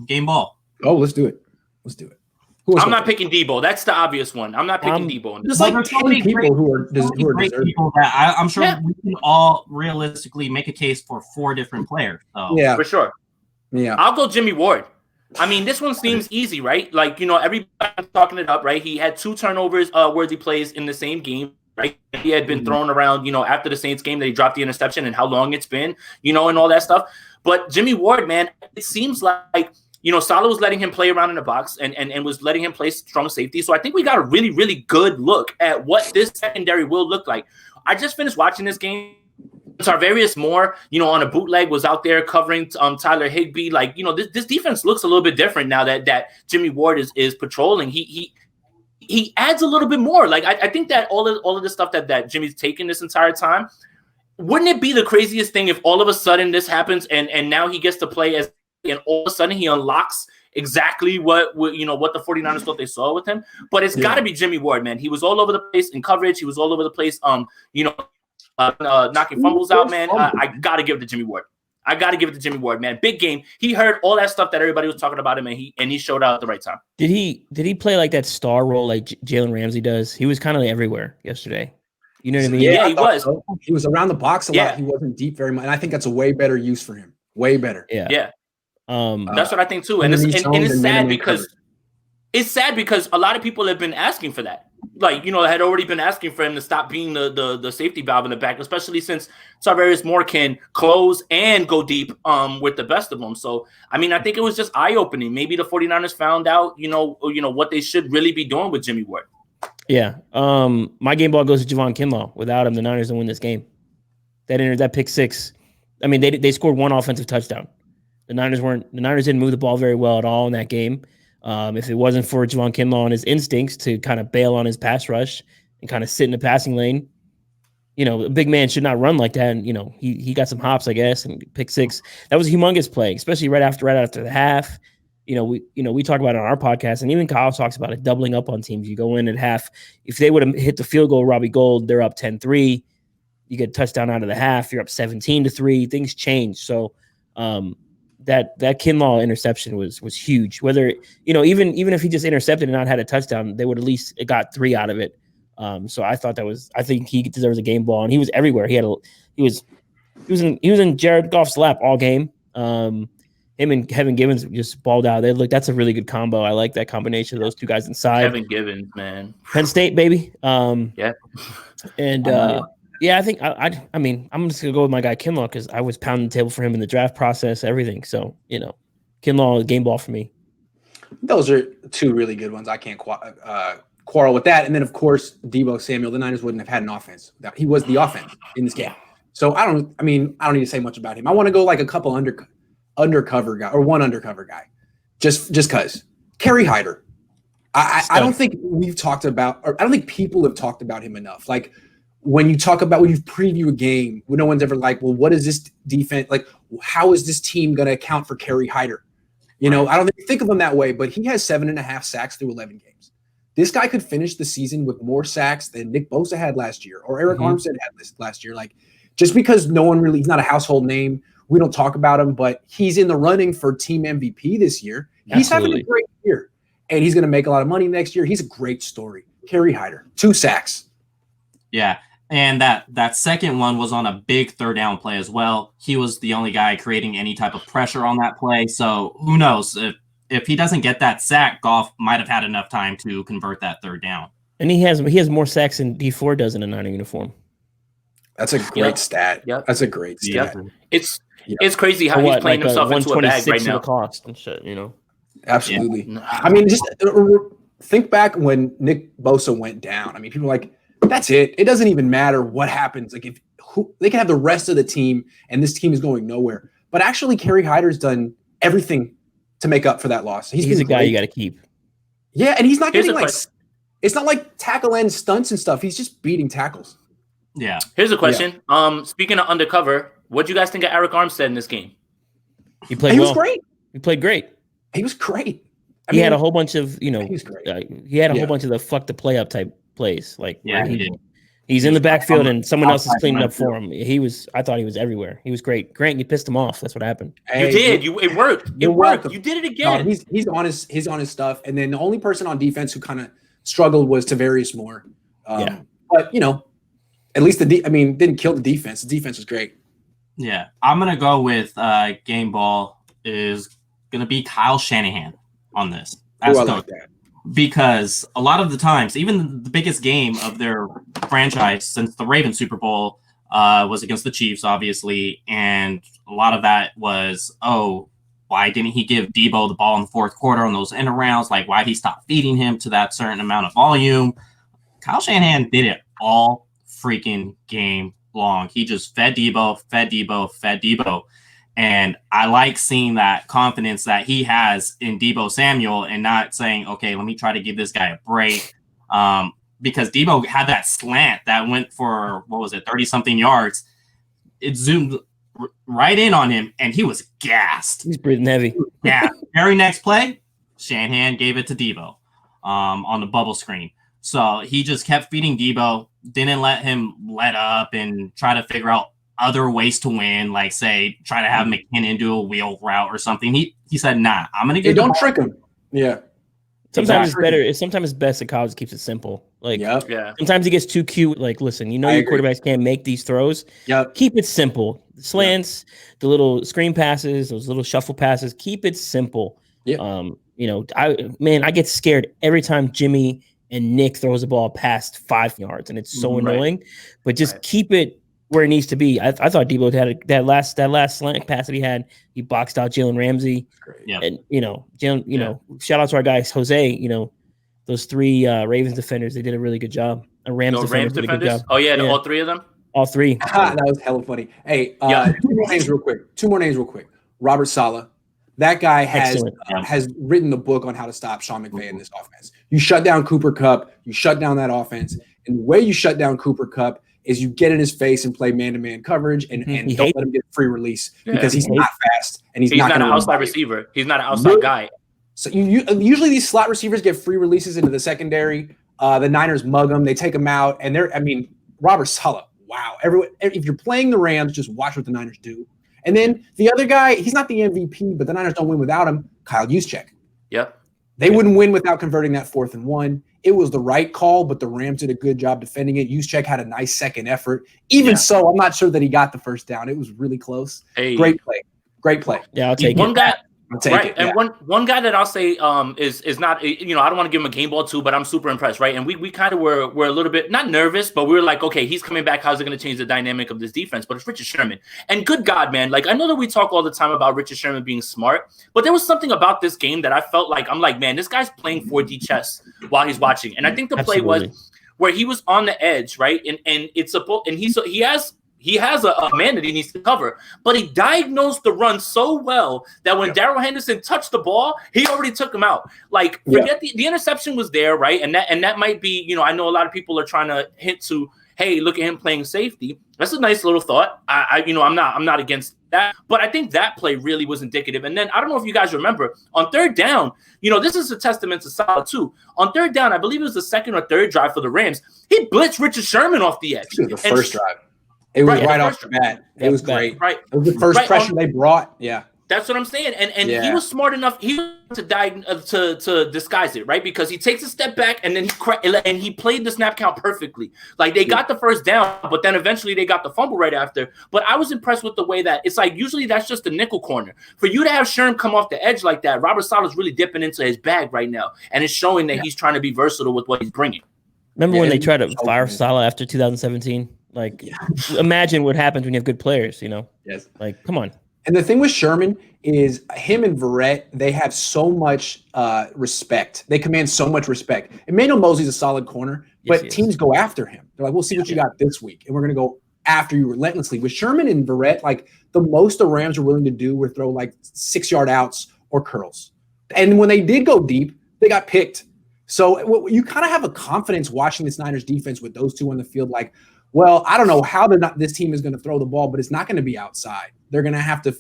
game ball. Oh, let's do it. I'm not picking Debo. That's the obvious one. I'm not picking Debo. There's like 10 people who are deserving. People that I'm sure we can all realistically make a case for 4 different players. So. Yeah, for sure. Yeah, I'll go Jimmy Ward. I mean, this one seems easy, right? Like, everybody's talking it up, right? He had 2 turnovers worthy plays in the same game, right? He had been thrown around, after the Saints game that he dropped the interception and how long it's been, and all that stuff. But Jimmy Ward, man, it seems like, Saleh was letting him play around in the box and was letting him play strong safety. So I think we got a really, really good look at what this secondary will look like. I just finished watching this game. Tarvarius Moore, on a bootleg was out there covering Tyler Higbee. Like, this defense looks a little bit different now that Jimmy Ward is patrolling. He adds a little bit more. Like, I think that all of the stuff that Jimmy's taken this entire time, wouldn't it be the craziest thing if all of a sudden this happens and now he gets to play and all of a sudden he unlocks exactly what the 49ers thought they saw with him? But it's got to be Jimmy Ward, man. He was all over the place in coverage. He was all over the place, knocking fumbles out, man. I got to give it to Jimmy Ward. Man. Big game. He heard all that stuff that everybody was talking about him, and he showed out at the right time. Did he play like that star role like Jalen Ramsey does? He was kind of everywhere yesterday. You know what I mean? Yeah, he was. So. He was around the box a lot. He wasn't deep very much. And I think that's a way better use for him. Way better. Yeah. That's what I think too. And it's sad because a lot of people have been asking for that. Like, had already been asking for him to stop being the safety valve in the back, especially since Tarvarius Moore can close and go deep with the best of them. So, I mean, I think it was just eye-opening. Maybe the 49ers found out, what they should really be doing with Jimmy Ward. Yeah. My game ball goes to Javon Kinlaw. Without him, the Niners don't win this game. That pick six. I mean, they scored 1 offensive touchdown. The Niners didn't move the ball very well at all in that game. If it wasn't for Javon Kinlaw and his instincts to kind of bail on his pass rush and kind of sit in the passing lane, a big man should not run like that. And, he got some hops, I guess, and pick six. That was a humongous play, especially right after the half. We talk about it on our podcast, and even Kyle talks about it, doubling up on teams. You go in at half. If they would have hit the field goal, Robbie Gould, they're up 10-3. You get a touchdown out of the half, you're up 17-3. Things change. So, that Kinlaw interception was huge. Whether even if he just intercepted and not had a touchdown, they would at least got 3 out of it. So I think he deserves a game ball, and he was everywhere. He was in Jared Goff's lap all game. Him and Kevin Givens just balled out. That's a really good combo. I like that combination of those 2 guys inside. Kevin Givens, man, Penn State baby. Yeah, and. Yeah, I think I mean I'm just gonna go with my guy Kinlaw because I was pounding the table for him in the draft process, everything. So Kinlaw game ball for me. Those are 2 really good ones. I can't quarrel with that. And then of course Deebo Samuel. The Niners wouldn't have had an offense. He was the offense in this game. So I don't need to say much about him. I want to go like a couple undercover guy or one undercover guy, just because Kerry Hyder. I don't think we've talked about, or I don't think people have talked about him enough. Like. When you preview a game, no one's ever like, well, what is this defense like? How is this team going to account for Kerry Hyder? I don't think of him that way, but he has 7.5 sacks through 11 games. This guy could finish the season with more sacks than Nick Bosa had last year or Eric Armstead had last year. Like, just because he's not a household name, we don't talk about him, but he's in the running for team MVP this year. He's having a great year, and he's going to make a lot of money next year. He's a great story. Kerry Hyder, 2 sacks. Yeah. And that second one was on a big 3rd down play as well. He was the only guy creating any type of pressure on that play. So who knows if he doesn't get that sack, Goff might have had enough time to convert that 3rd down. And he has more sacks than D4 does in a Niner uniform. That's a great stat. Yep. That's a great stat. Yep. It's crazy how he's playing himself into a bag right now. The cost and shit, Absolutely. Yeah. I mean, just think back when Nick Bosa went down. I mean, people are like, that's it. It doesn't even matter what happens. Like they can have the rest of the team, and this team is going nowhere. But actually, Kerry Hyder's done everything to make up for that loss. He's a guy you got to keep. Yeah, and he's not getting it's not like tackle end stunts and stuff. He's just beating tackles. Yeah. Here's a question. Yeah. Speaking of undercover, what do you guys think of Eric Armstead in this game? He played well. He was great. He played great. He was great. He had a whole bunch of he was great. He had a whole bunch of the fuck the play up type plays. Like he did. He's in the backfield and someone else is cleaning up for him. I thought he was everywhere. He was great. Grant, you pissed him off. That's what happened. You did. It worked. It worked. Welcome. You did it again. No, he's on his stuff. And then the only person on defense who kind of struggled was Tavarius Moore. But at least didn't kill the defense. The defense was great. Yeah, I'm gonna go with game ball is gonna be Kyle Shanahan on this. I like that. Because a lot of the times, even the biggest game of their franchise since the Ravens Super Bowl was against the Chiefs, obviously, and a lot of that was, why didn't he give Debo the ball in the fourth quarter on those end rounds? Like, why did he stop feeding him to that certain amount of volume? Kyle Shanahan did it all freaking game long. He just fed Debo. And I like seeing that confidence that he has in Debo Samuel and not saying, okay, let me try to give this guy a break. Because Debo had that slant that went for, 30-something yards. It zoomed right in on him, and he was gassed. He's breathing heavy. Yeah. Very next play, Shanahan gave it to Debo on the bubble screen. So he just kept feeding Debo, didn't let him let up and try to figure out other ways to win, like say try to have McKinnon do a wheel route or something. He said, "Nah, I'm gonna get." Don't trick him. Yeah. Sometimes it's better. Sometimes it's best that college keeps it simple. Like, sometimes he gets too cute. Like, listen, your quarterbacks can't make these throws. Yep. Keep it simple. The slants, the little screen passes, those little shuffle passes. Keep it simple. Yeah. I get scared every time Jimmy and Nick throws the ball past 5 yards, and it's so annoying. But just keep it where it needs to be. I thought Debo had that last slant pass that he had. He boxed out Jalen Ramsey. Yeah. And shout out to our guys, Jose. Those 3 Ravens defenders, they did a really good job. Rams defenders did a good job. Oh yeah, all 3 of them. All 3. That was hella funny. Hey, 2 more names real quick. Robert Saleh. That guy has written the book on how to stop Sean McVay in this offense. You shut down Cooper Kupp, you shut down that offense, and the way you shut down Cooper Kupp is you get in his face and play man-to-man coverage and don't let him get free release because he's not fast and he's not an outside receiver. He's not an outside guy. So usually these slot receivers get free releases into the secondary. The Niners mug them, they take them out, and Robert Saleh. Wow, if you're playing the Rams, just watch what the Niners do. And then the other guy, he's not the MVP, but the Niners don't win without him. Kyle Juszczyk. Yep. They wouldn't win without converting that 4th and 1. It was the right call, but the Rams did a good job defending it. Juszczyk had a nice second effort. Even so, I'm not sure that he got the first down. It was really close. Hey. Great play. Yeah, I'll take one it. Guy, I'll take right. it. And one guy that I'll say is not, I don't want to give him a game ball too, but I'm super impressed, right? And we kind of were a little bit not nervous, but we were like, okay, he's coming back. How's it going to change the dynamic of this defense? But it's Richard Sherman. And good God, man, like I know that we talk all the time about Richard Sherman being smart, but there was something about this game that I felt like man, this guy's playing 4D chess while he's watching. And I think the play was where he was on the edge, right? And it's he has a man that he needs to cover, but he diagnosed the run so well that when Darrell Henderson touched the ball, he already took him out. Like, forget the interception was there, right? And that might be, I know a lot of people are trying to hint to, hey, look at him playing safety. That's a nice little thought. I'm not against that, but I think that play really was indicative. And then I don't know if you guys remember on 3rd down, this is a testament to Saleh too. On 3rd down, I believe it was the 2nd or 3rd drive for the Rams. He blitzed Richard Sherman off the edge. The first drive. It was right off the bat. It was great. Right. It was the first pressure they brought. Yeah. That's what I'm saying. And he was smart enough to disguise it, right? Because he takes a step back and then he played the snap count perfectly. Like they got the first down, but then eventually they got the fumble right after. But I was impressed with the way that it's like usually that's just a nickel corner. For you to have Sherm come off the edge like that, Robert Saleh's really dipping into his bag right now. And it's showing that he's trying to be versatile with what he's bringing. Remember when they tried to fire Saleh after 2017? Like, imagine what happens when you have good players, Yes. Like, come on. And the thing with Sherman is him and Verrett, they have so much respect. They command so much respect. Emmanuel Mosley's a solid corner, but teams go after him. They're like, we'll see what you got this week, and we're going to go after you relentlessly. With Sherman and Verrett, like the most the Rams are willing to do were throw like 6-yard outs or curls. And when they did go deep, they got picked. So you kind of have a confidence watching this Niners defense with those two on the field, like, well, I don't know how this team is going to throw the ball, but it's not going to be outside. They're going to have to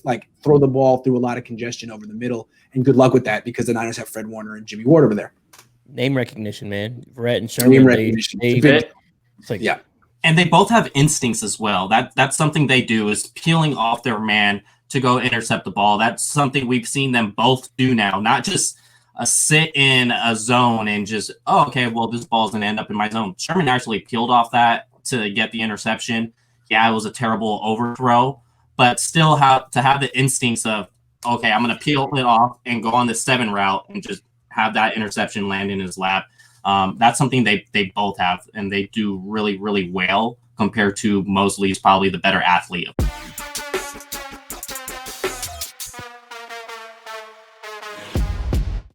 throw the ball through a lot of congestion over the middle, and good luck with that because the Niners have Fred Warner and Jimmy Ward over there. Name recognition, man. Verrett and Sherman. Name recognition. It's like, And they both have instincts as well. That's something they do, is peeling off their man to go intercept the ball. That's something we've seen them both do now, not just sit in a zone and just, oh, okay, well, this ball's going to end up in my zone. Sherman actually peeled off that to get the interception. Yeah, it was a terrible overthrow, but still to have the instincts of, okay, I'm going to peel it off and go on the 7 route and just have that interception land in his lap. That's something they both have, and they do really, really well compared to Mosley's probably the better athlete.